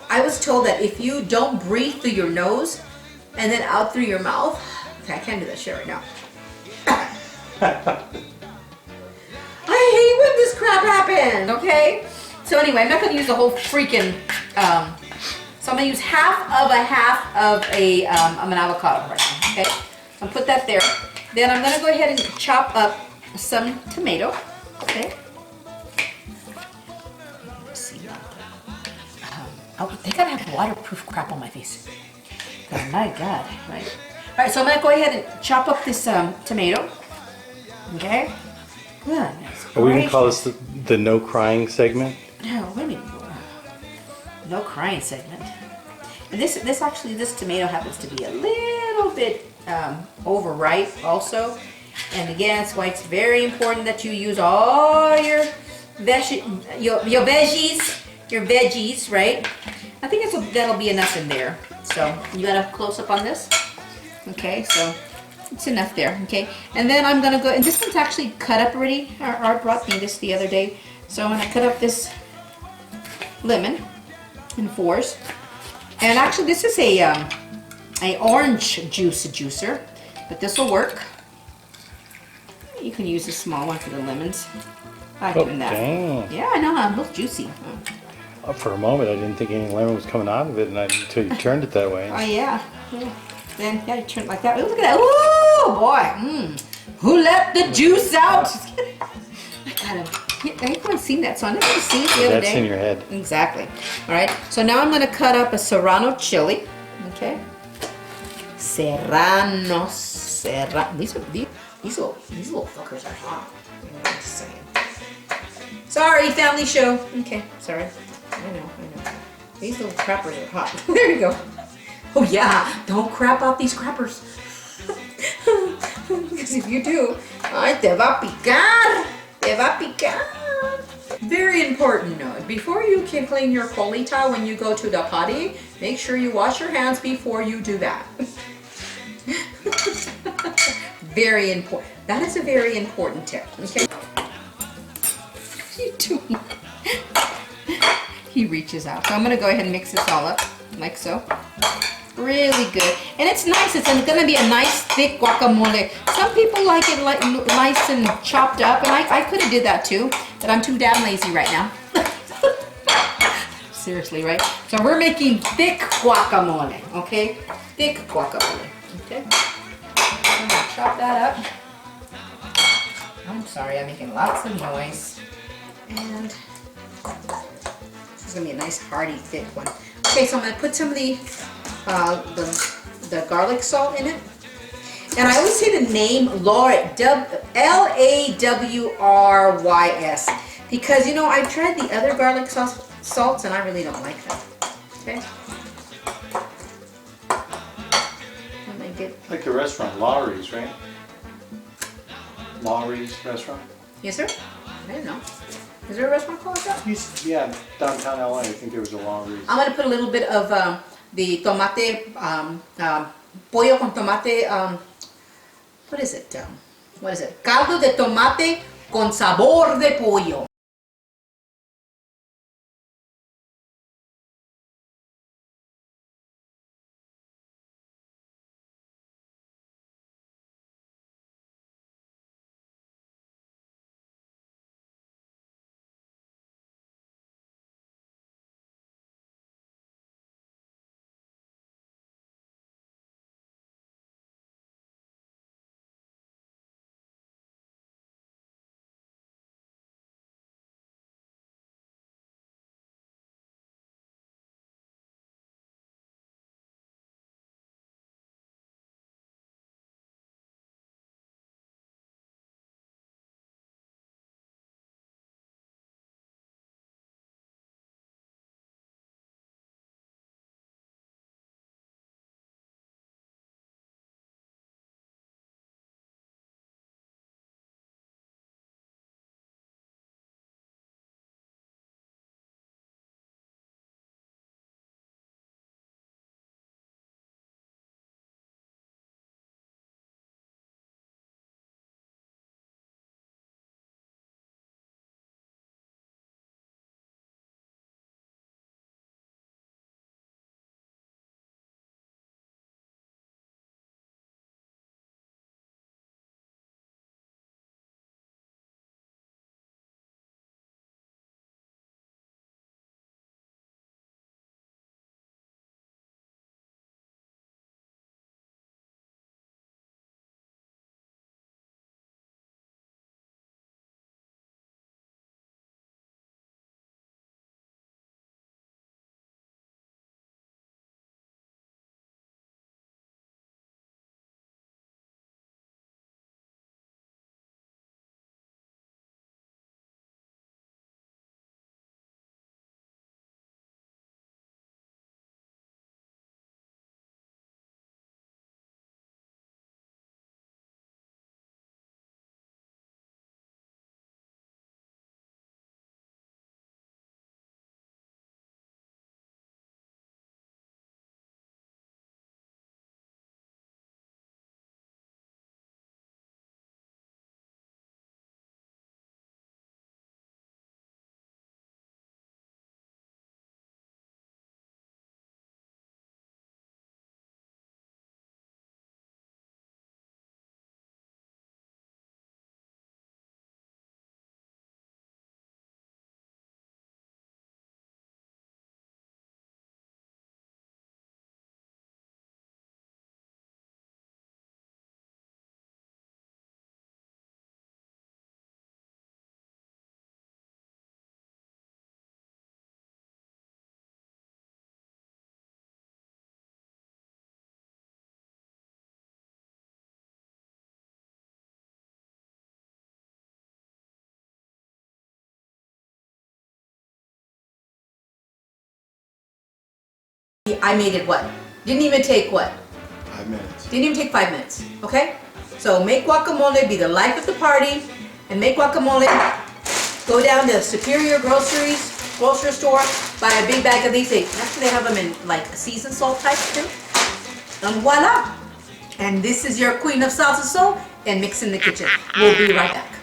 I was told that if you don't breathe through your nose and then out through your mouth, okay, I can't do that shit right now. I hate when this crap happens, okay? So anyway, I'm not going to use the whole freaking, so I'm going to use half of an avocado right now, okay? So I'm going to put that there. Then I'm going to go ahead and chop up some tomato, okay? Let's see. Oh, they got to have waterproof crap on my face. Oh my God, right? All right, so I'm going to go ahead and chop up this tomato, okay? Goodness Are we going to call gracious. this the no crying segment? No, wait a minute. No crying segment. And this tomato happens to be a little bit overripe also. And again, that's why it's very important that you use all your veggies, right? I think that'll be enough in there. So you got a close up on this? Okay, so it's enough there, okay? And then I'm gonna go, and this one's actually cut up already. Art brought me this the other day. So I'm gonna cut up this lemon in fours. And actually this is a orange juice juicer, but this will work. You can use a small one for the lemons. I'm doing that. Dang. Yeah, I know, a little juicy. For a moment, I didn't think any lemon was coming out of it, until you turned it that way. Oh yeah. Then you turn it like that. Ooh, look at that. Ooh, boy. Who let the juice out? I got him. Everyone's seen that song. Everybody seen it the other day. That's in your head. Exactly. All right. So now I'm going to cut up a serrano chili. Okay. Serrano. These little fuckers are hot. I'm just saying. Sorry, family show. Okay. Sorry. I know. These little crappers are hot. There you go. Oh yeah, don't crap out these crappers. Because if you do, ay, te va a picar. Te va a picar. Very important note. Before you can clean your colita when you go to the potty, make sure you wash your hands before you do that. Very important. That is a very important tip, okay? What are you doing? He reaches out. So I'm gonna go ahead and mix this all up, like so. Really good. And it's nice, it's gonna be a nice thick guacamole. Some people like it like nice and chopped up, and I could have did that too, but I'm too damn lazy right now. Seriously, right? So we're making thick guacamole, okay? Thick guacamole, okay? I'm gonna chop that up. I'm sorry, I'm making lots of noise. And this is gonna be a nice hearty thick one. Okay, so I'm gonna put some of the garlic salt in it. And I always say the name Lawrys, Lawrys, because you know I've tried the other garlic salts and I really don't like them. Okay. And I get Like the restaurant, Lawrys, right? Lawrys restaurant? yes, sir. I don't know. Is there a restaurant called that? Yeah, downtown LA, I think there was a Lawrys. I'm gonna put a little bit of the tomate, pollo con tomate, what is it? What is it? Caldo de tomate con sabor de pollo. I made it what? Didn't even take what? 5 minutes. Didn't even take 5 minutes, okay? So make guacamole, be the life of the party, and make guacamole. Go down to Superior grocery store, buy a big bag of these. Actually, they have them in like seasoned salt type too. And voila! And this is your queen of salsa soul, and mix in the kitchen. We'll be right back.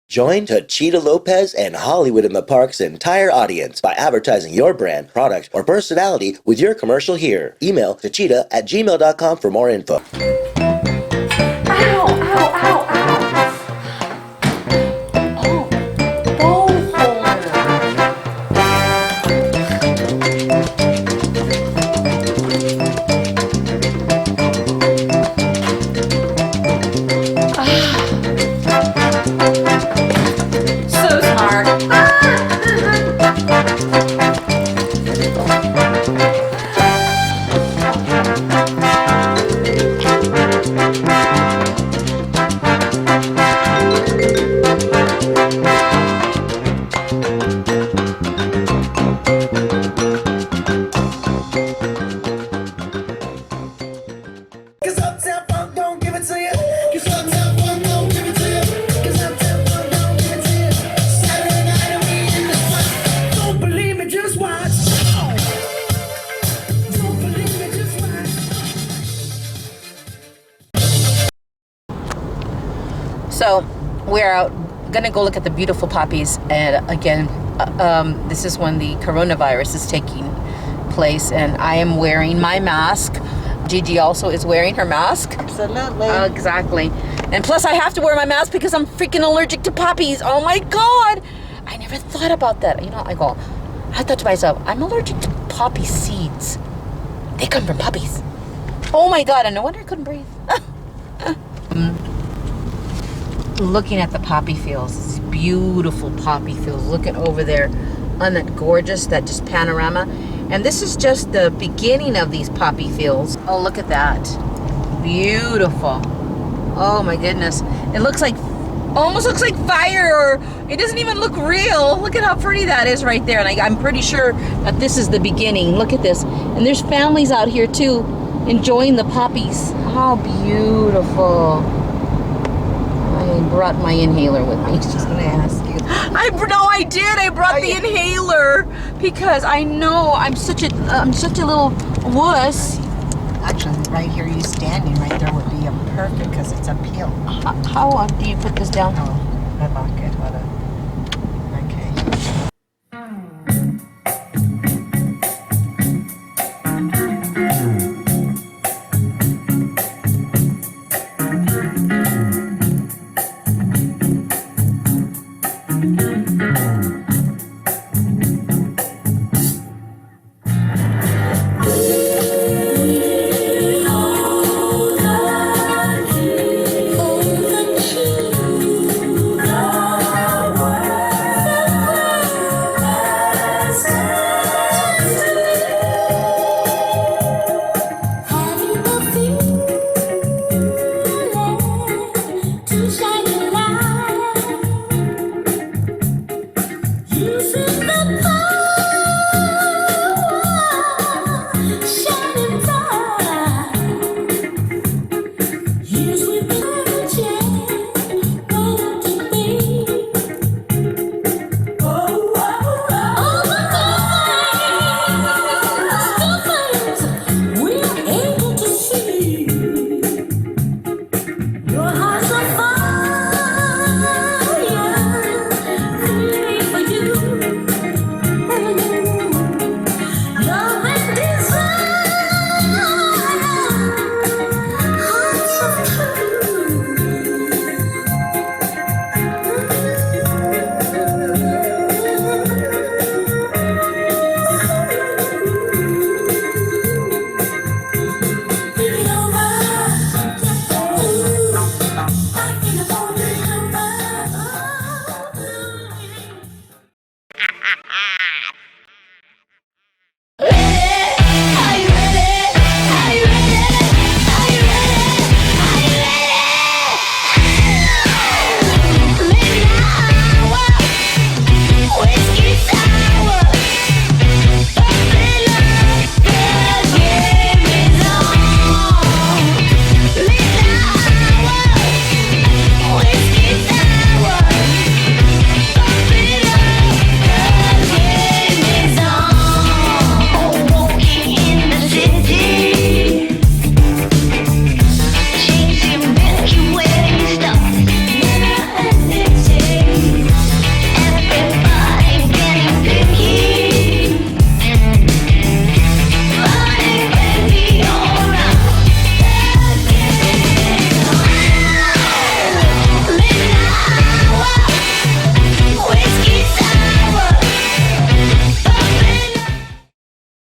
Join Techeetah Lopez and Hollywood in the Park's entire audience by advertising your brand, product, or personality with your commercial here. Email techeetah@gmail.com for more info. Ow, ow, ow, ow. Oh, bowl holder. So smart. Cause Uptown Funk don't give it to you. Cause Uptown Funk don't give it to you. Cause Uptown Funk don't give it to you. Saturday night and we in the spot. Don't believe me, just watch. Don't believe me, just watch. So we're out, gonna go look at the beautiful poppies, and again, this is when the coronavirus is taking place, and I am wearing my mask. Gigi also is wearing her mask. Absolutely. Exactly. And plus I have to wear my mask because I'm freaking allergic to poppies. Oh my God. I never thought about that. You know, I thought to myself, I'm allergic to poppy seeds. They come from puppies. Oh my God, and no wonder I couldn't breathe. Looking at the poppy fields, these beautiful poppy fields. Looking over there on that gorgeous, that just panorama. And this is just the beginning of these poppy fields. Oh, look at that. Beautiful. Oh my goodness. It looks like, almost looks like fire, or it doesn't even look real. Look at how pretty that is right there. And I'm pretty sure that this is the beginning. Look at this. And there's families out here too, enjoying the poppies. How beautiful. I brought my inhaler with me. Just gonna ask you. I did. I brought the inhaler because I know I'm such a little wuss. Actually, right here, you standing right there would be a perfect because it's uphill. How do you put this down? Oh, I like it. What a. Okay.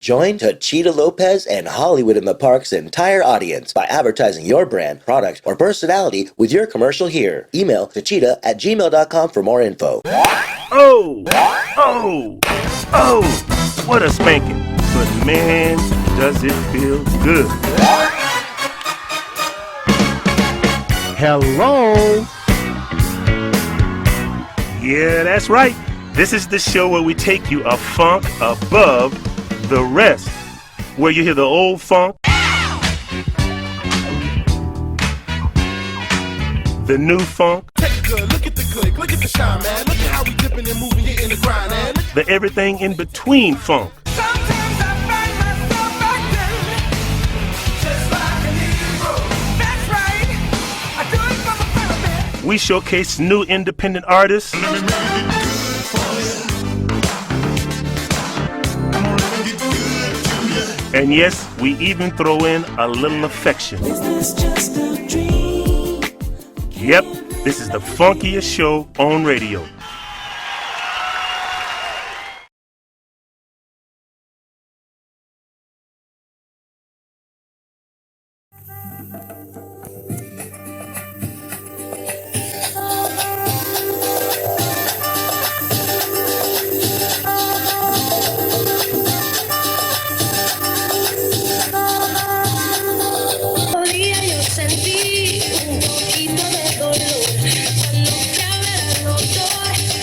Join Techeetah Lopez and Hollywood in the Park's entire audience by advertising your brand, product, or personality with your commercial here. Email techeetah@gmail.com for more info. Oh, oh, oh, what a spanking. But man, does it feel good. Hello. Yeah, that's right. This is the show where we take you a funk above the rest. Where you hear the old funk, the new funk, Take a good look at the click, look at the shine, man. Look at how we dipping and moving, getting the grind, man. the everything in between funk. Sometimes I find myself acting just like a hero. That's right. I do it for my family. We showcase new independent artists and yes, we even throw in a little affection. Is this just a dream? Yep, this is the funkiest show on radio. Yo sentí un poquito de dolor cuando fui a ver al doctor,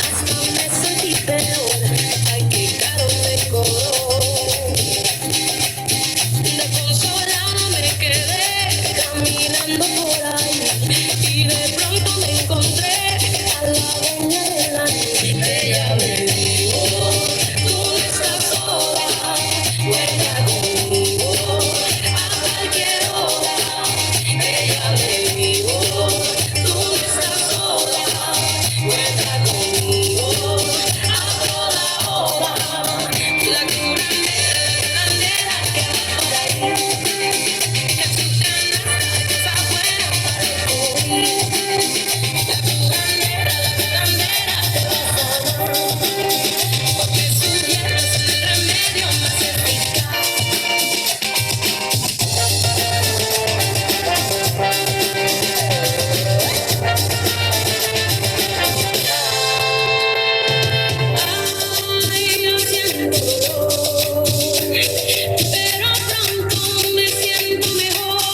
hasta me sentí peor. Ay, qué caro me cobró. Desconsolada me quedé caminando por ahí y de pronto me encontré a la dueña de la niña. Ella me dijo, tú no estás sola, cuenta conmigo a cualquier hora. Ella me dijo, tú no estás sola, cuenta conmigo a toda hora. La curandera que va por ahí, es su canasta que está buena para descubrir. La curandera te va a sanar, porque su hierro es el remedio más eficaz. Ay, yo siento dolor, pero pronto me siento mejor.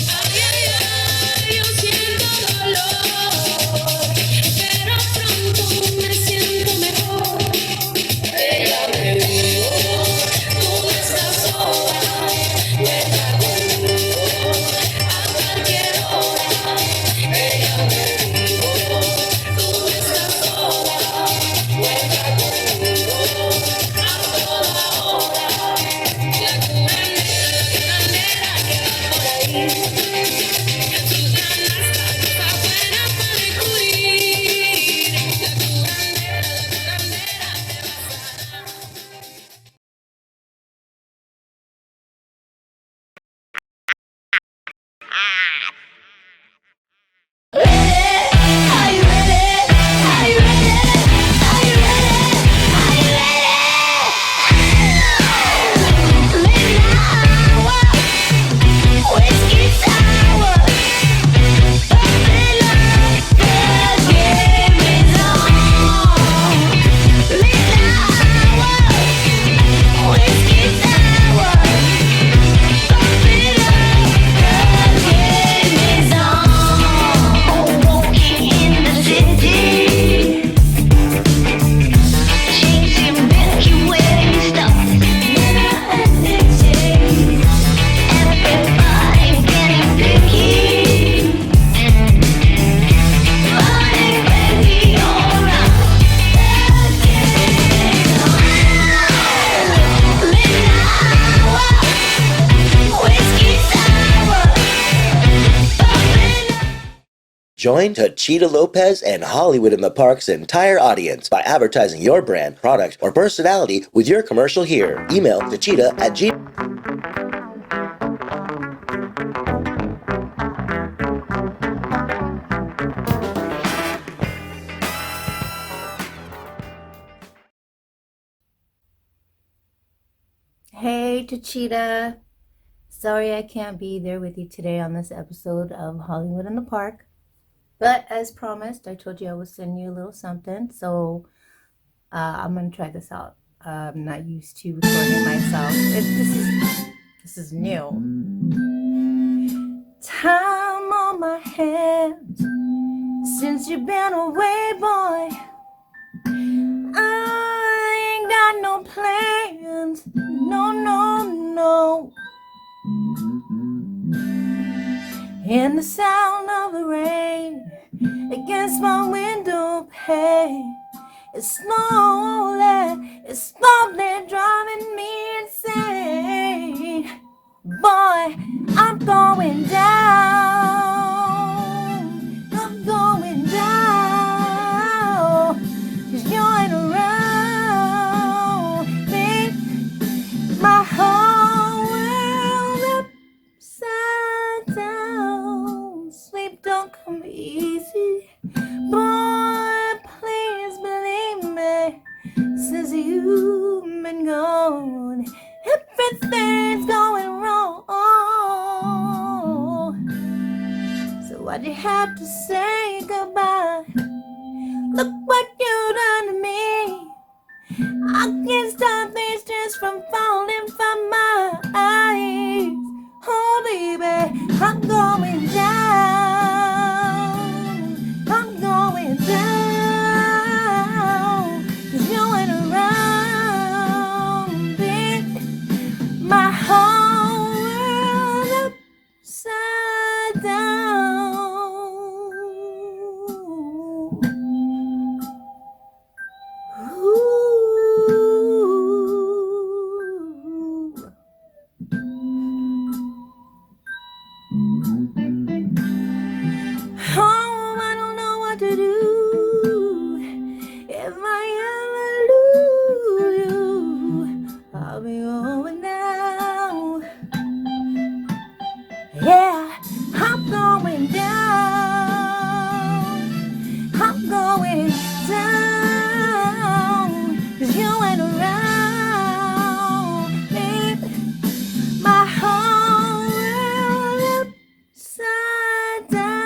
Ay, ay, ay, yo siento dolor, pero pronto me siento mejor. Ella me dijo, tú no estás sola, cuenta conmigo a cualquier hora. Ella me dijo, tú no estás sola, cuenta conmigo a toda hora. La curandera que va por ahí, en su canasta que está buena para descubrir. La curandera te va a sanar. Join Techeetah Lopez and Hollywood in the Park's entire audience by advertising your brand, product, or personality with your commercial here. Email techeetah@gmail.com. Hey, Techeetah. Sorry I can't be there with you today on this episode of Hollywood in the Park. But as promised, I told you I would send you a little something. So I'm going to try this out. I'm not used to recording myself. This is new. Time on my hands since you've been away, boy. I ain't got no plans. No, no, no. And the sound of the rain against my window pane is slowly driving me insane. Boy, I'm going down. I'm going down. 'Cause you ain't around, babe. My whole world upside down. Sleep don't come easy. Boy, please believe me. Since you've been gone, everything's going wrong. So why'd you have to say goodbye? Look what you done to me. I can't stop these tears from falling from my eyes. Oh baby, I'm going down. I'm going down. 'Cause you ain't around, babe. My whole world upside down. Ooh. Oh, I don't know what to do if I ever lose you. I'll be going now. Yeah, I'm going down. I'm going down. 'Cause you ain't around, babe. My whole world upside down.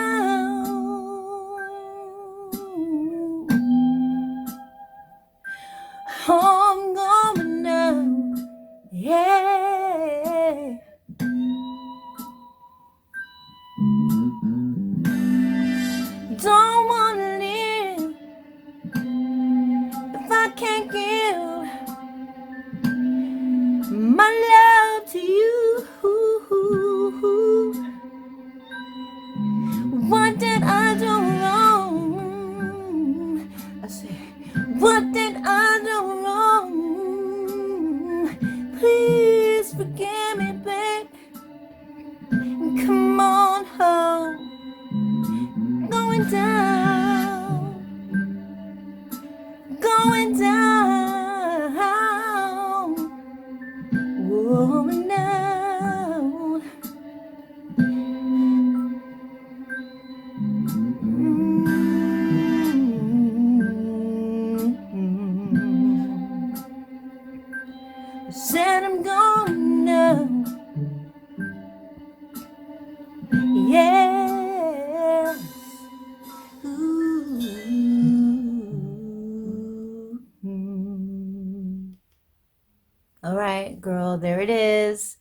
I'm going down. Yeah. Don't wanna live if I can't give my love to you. What did I do wrong? I say, what did I do wrong? Please forgive me, babe. Come on home. Going down. Going down. Going down. I said I'm going down. Yes. Ooh. All right, girl, there it is.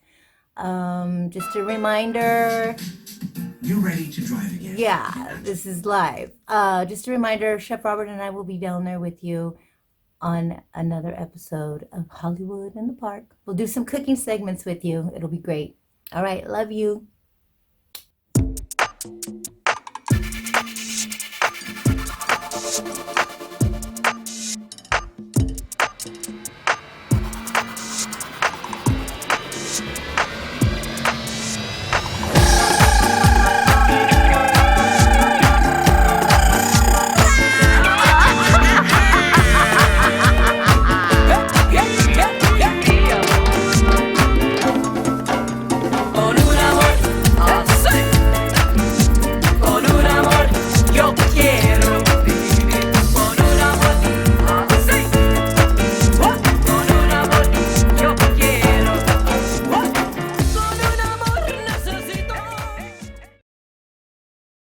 Just a reminder. You ready to drive again? Yeah, this is live. Just a reminder, Chef Robert and I will be down there with you on another episode of Hollywood in the Park. We'll do some cooking segments with you. It'll be great. All right, love you.